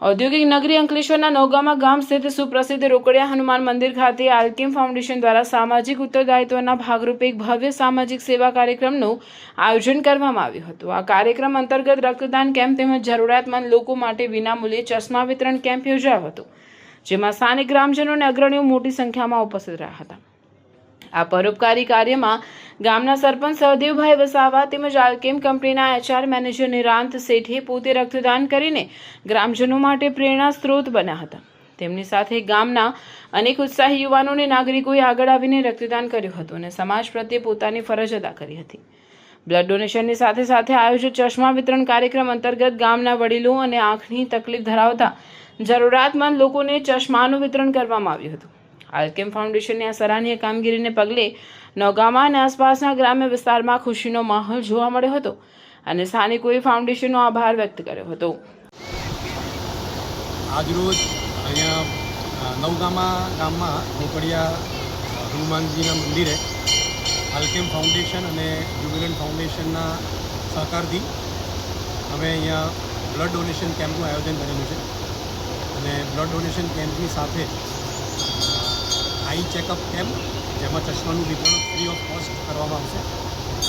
ઔદ્યોગિક નગરી અંકલેશ્વરના નવગામા ગામ સ્થિત સુપ્રસિદ્ધ રોકડિયા હનુમાન મંદિર ખાતે આલ્કેમ ફાઉન્ડેશન દ્વારા સામાજિક ઉત્તરદાયિત્વના ભાગરૂપે એક ભવ્ય સામાજિક સેવા કાર્યક્રમનું આયોજન કરવામાં આવ્યું હતું। આ કાર્યક્રમ અંતર્ગત રક્તદાન કેમ્પ તેમજ જરૂરિયાતમંદ લોકો માટે વિનામૂલ્યે ચશ્મા વિતરણ કેમ્પ યોજાયો હતો, જેમાં સ્થાનિક ગ્રામજનો અને અગ્રણીઓ મોટી સંખ્યામાં ઉપસ્થિત રહ્યા હતા। આ પરોપકારી કાર્યમાં ગામના સરપંચ સહદેવભાઈ વસાવા તેમજ આલ્કેમ કંપનીના HR મેનેજર નિરાંત શેઠે પોતે રક્તદાન કરીને ગ્રામજનો માટે પ્રેરણા સ્ત્રોત બન્યા હતા। તેમની સાથે ગામના અનેક ઉત્સાહી યુવાનો અને નાગરિકોએ આગળ આવીને રક્તદાન કર્યું હતું અને સમાજ પ્રત્યે પોતાની ફરજ અદા કરી હતી। બ્લડ ડોનેશનની સાથે સાથે આયોજિત ચશ્મા વિતરણ કાર્યક્રમ અંતર્ગત ગામના વડીલો અને આંખની તકલીફ ધરાવતા જરૂરિયાતમંદ લોકોને ચશ્માનું વિતરણ કરવામાં આવ્યું હતું। આલ્કેમ ફાઉન્ડેશનની આ સરાહનીય કામગીરીને પગલે નવગામા અને આસપાસના ગ્રામ્ય વિસ્તારમાં ખુશીનો માહોલ જોવા મળ્યો હતો અને સ્થાનિકોએ ફાઉન્ડેશનનો આભાર વ્યક્ત કર્યો હતો। આજરોજ અહીંયા નવગામા ગામમાં રોકડિયા હનુમાનજીના મંદિરે આલ્કેમ ફાઉન્ડેશન અને જ્યુબિલન્ટ ફાઉન્ડેશનના સહકારથી અમે અહીંયા બ્લડ ડોનેશન કેમ્પનું આયોજન કરેલું છે અને બ્લડ ડોનેશન કેમ્પની સાથે આઈ ચેકઅપ કેમ્પ, જેમાં ચશ્માનું વિતરણ ફ્રી ઓફ કોસ્ટ કરવામાં આવશે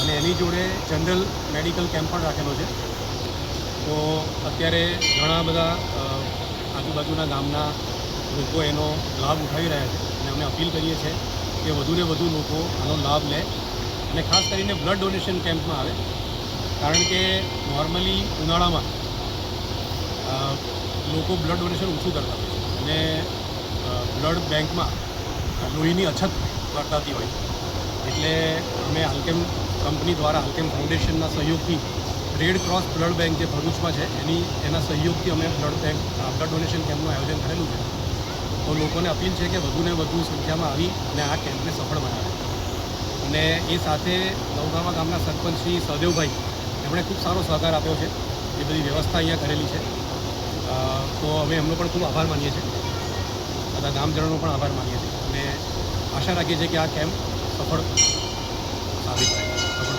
અને એની જોડે જનરલ મેડિકલ કેમ્પ પણ રાખેલો છે। તો અત્યારે ઘણા બધા આજુબાજુના ગામના લોકો એનો લાભ ઉઠાવી રહ્યા છે અને અમે અપીલ કરીએ છીએ કે વધુને વધુ લોકો આનો લાભ લે અને ખાસ કરીને બ્લડ ડોનેશન કેમ્પમાં આવે, કારણ કે નોર્મલી ઉનાળામાં લોકો બ્લડ ડોનેશન ઓછું કરતા હોય છે અને બ્લડ બેંકમાં લોહીની અછત વર્તાતી હોય છે। એટલે અમે આલ્કેમ કંપની દ્વારા આલ્કેમ ફાઉન્ડેશનના સહયોગથી રેડ ક્રોસ બ્લડ બેંક જે ભરૂચમાં છે એના સહયોગથી અમે બ્લડ ડોનેશન કેમ્પનું આયોજન કરેલું છે। તો લોકોને અપીલ છે કે વધુને વધુ સંખ્યામાં આવી અને આ કેમ્પને સફળ બનાવે અને એ સાથે નવગામા ગામના સરપંચ શ્રી સહદેવભાઈ એમણે ખૂબ સારો સહકાર આપ્યો છે, એ બધી વ્યવસ્થા અહીંયા કરેલી છે। તો અમે એમનો પણ ખૂબ આભાર માનીએ છીએ, બધા ગામજનોનો પણ આભાર માનીએ છીએ અને આશા રાખીએ છીએ કે આ કેમ્પ સફળ સાબિત થાય, સફળ